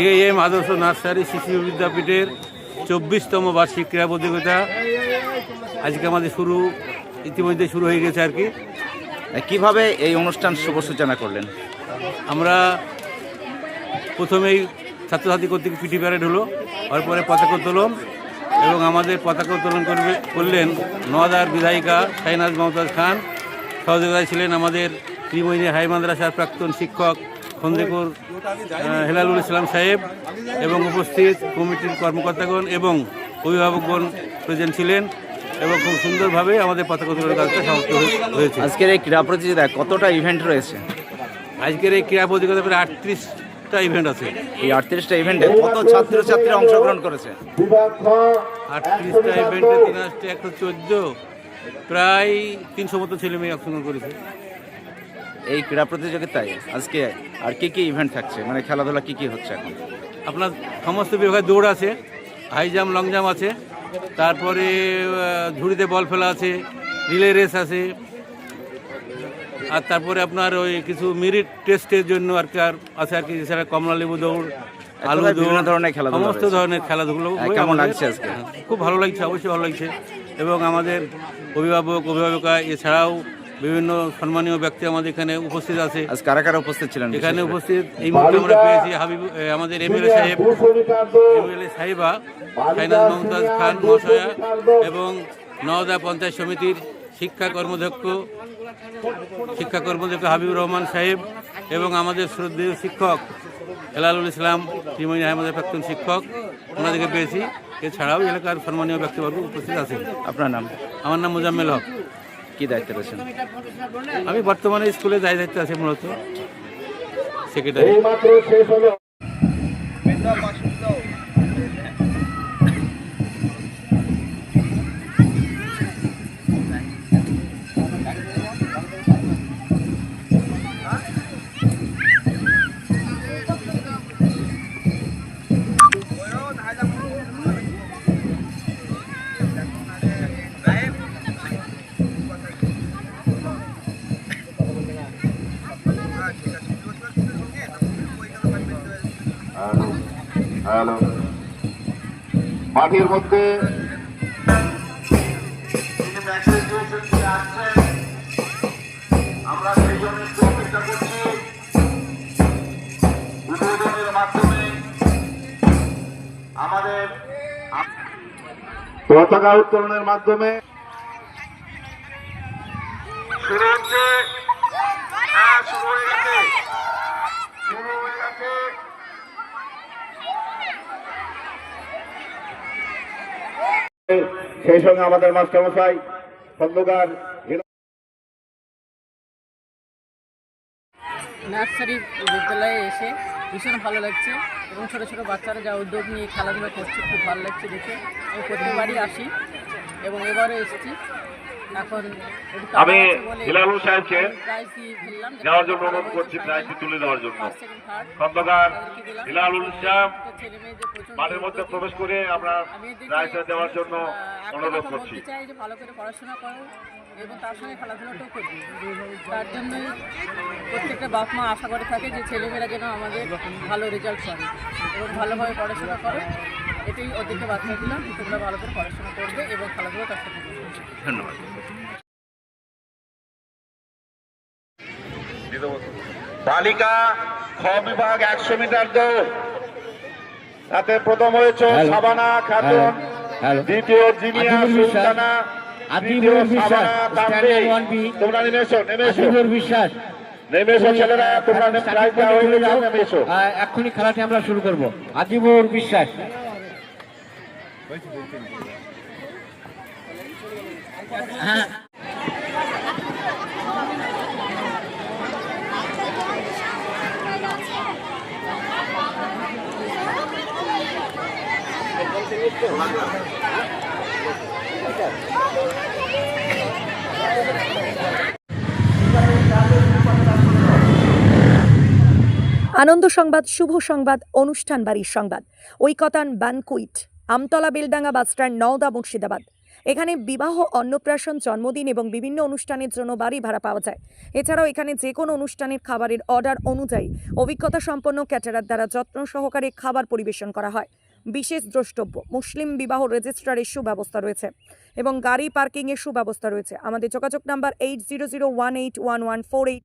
Am আদর্শ nursery শিশু বিদ্যাপীঠের 24তম বার্ষিক ক্রীড়া প্রতিযোগিতা আজকে আমাদের ইতিমধ্যে শুরু হয়ে গেছে আর কি। কিভাবে এই অনুষ্ঠান শুভ সূচনা করলেন? আমরা প্রথমেই ছাত্রছাত্রী কর্তৃক পিটি প্যারেড হলো, তারপরে পতাকা উত্তোলন, এবং আমাদের পতাকা উত্তোলন করলেন নওদার বিধায়িকা শাহনাজ মমতাজ খান। সহযোগিতায় ছিলেন আমাদের ত্রিমোহিনী হাই মাদ্রাসার প্রাক্তন শিক্ষক খন্দেকুর হেলালুল ইসলাম সাহেব, এবং উপস্থিত কমিটির কর্মকর্তাগণ এবং অভিভাবকগণ প্রেজেন্ট ছিলেন, এবং খুব সুন্দরভাবে আমাদের পতাকা উত্তোলনের কাজটা সমাপ্ত হয়েছে। আজকের এই ক্রীড়া প্রতিযোগিতায় কতটা ইভেন্ট রয়েছে? আজকের এই ক্রীড়া প্রতিযোগিতা প্রায় 38টা ইভেন্ট আছে। এই 38টা ইভেন্টে কত ছাত্রছাত্রীরা অংশগ্রহণ করেছে? 38টা ইভেন্টে 114, প্রায় 300 মতো ছেলে মেয়ে অংশগ্রহণ করেছে। এই ক্রীড়া প্রতিযোগিতায় আজকে আর কি কি ইভেন্ট থাকছে, মানে খেলাধুলা কি কি হচ্ছে এখন? আপনার সমস্ত বিভাগে দৌড় আছে, হাই জাম্প, লং জাম্প আছে, তারপরে ঝুড়িতে বল ফেলা আছে, রিলে রেস আছে, আর তারপরে আপনার ওই কিছু মেরিট টেস্টের জন্য আর কি আছে আর কি, এছাড়া কমলা লেবু দৌড়, আলু দৌড়, ধরনের খেলাধুলা, সমস্ত ধরনের খেলাধুলো। কেমন লাগছে আজকে? খুব ভালো লাগছে, অবশ্যই ভালো লাগছে। এবং আমাদের অভিভাবিকা এছাড়াও বিভিন্ন সম্মানীয় ব্যক্তি আমাদের এখানে উপস্থিত আছে। আজ কারা কারা উপস্থিত ছিলেন? এখানে উপস্থিত এই মুহূর্তে আমরা পেয়েছি আমাদের এমএলএ সাহেবা শাহনাজ মমতাজ খান মহাশয়া, এবং নওদা পঞ্চায়েত সমিতির শিক্ষা কর্মধ্যক্ষ হাবিবুর রহমান সাহেব, এবং আমাদের শ্রদ্ধেয় শিক্ষক হেলালুল ইসলাম ত্রিমোহিনী হাই মাদ্রাসার প্রাক্তন শিক্ষক, ওনাদেরকে পেয়েছি। এছাড়াও এলাকার সম্মানীয় ব্যক্তিবর্গ উপস্থিত আছে। আপনার নাম? আমার নাম মোজাম্মেল হক। কি দায়িত্বে রয়েছেন? আমি বর্তমানে স্কুলে দায়িত্বে আছি, মূলত সেক্রেটারি। হ্যালো, মাঠের মধ্যে আমরা সেই জন্য চেষ্টা করছি উদ্বোধনের মাধ্যমে আমাদের পতাকা উত্তোলনের মাধ্যমে শুরু হচ্ছে। শুরু হয়ে গেছে। সেই সঙ্গে আমাদের মাস্টারমশাই খন্দকার নার্সারি বিদ্যালয়ে এসে ভীষণ ভালো লাগছে, এবং ছোটো ছোটো বাচ্চারা যা উদ্যোগ নিয়ে খেলাধুলা করছে খুব ভালো লাগছে দেখে। আমি প্রতিবারই আসি এবং এবারও এসেছি। এখন আমি হিলালুল সাহেবকে নেওয়ার জন্য অনুরোধ করছি, প্রাইজটি তুলে দেওয়ার জন্য। খন্দকার হিলালুল ইসলাম মাঠের মধ্যে প্রবেশ করে আমরা প্রাইজটা দেওয়ার জন্য অনুরোধ করছি। চাই যে ভালো করে পড়াশোনা করো এবং তার সঙ্গে খেলাধুলাটাও করবে। তার জন্যই প্রত্যেকটা বাপ মা আশা করে থাকে যে ছেলেমেয়েরা যেন আমাদের ভালো রেজাল্ট করে এবং ভালোভাবে পড়াশোনা করে। এটাই ওদেরকে বার্তা দিলাম, তোমরা ভালো করে পড়াশোনা করবে এবং খেলাধুলা তার সাথে করবে। ধন্যবাদ। বালিকা খ বিভাগ 100 মিটার দৌড়, তাতে প্রথম হয়েছে শাবানা খাতুন, দ্বিতীয় জিমিয়া সুলতানা, তৃতীয় শাবানা তানভি। তোমরা নেমে এসো ছেলেরা, তোমরা প্রাইজ দেওয়া হয়ে গেছে, নেমে এসো। এক্ষুনি খেলাটি আমরা শুরু করব। আজিবুর বিশ্বাস, আনন্দ সংবাদ, শুভ সংবাদ, অনুষ্ঠান বাড়ির সংবাদ, ঐকতান ব্যানকুইট, আমতলা বেলডাঙ্গা বাসস্ট্যান্ড, নওদা, মুর্শিদাবাদ। এখানে বিবাহ, অন্নপ্রাশন, জন্মদিন এবং বিভিন্ন অনুষ্ঠানের জন্য বাড়ি ভাড়া পাওয়া যায়। এছাড়াও এখানে যে কোনো অনুষ্ঠানের খাবারের অর্ডার অনুযায়ী অভিজ্ঞতা সম্পন্ন ক্যাটারার দ্বারা যত্ন সহকারে খাবার পরিবেশন করা হয়। বিশেষ দ্রষ্টব্য, মুসলিম বিবাহ রেজিস্ট্রারের সুব্যবস্থা রয়েছে এবং গাড়ি পার্কিংয়ের সুব্যবস্থা রয়েছে। আমাদের যোগাযোগ নাম্বার 8001811148।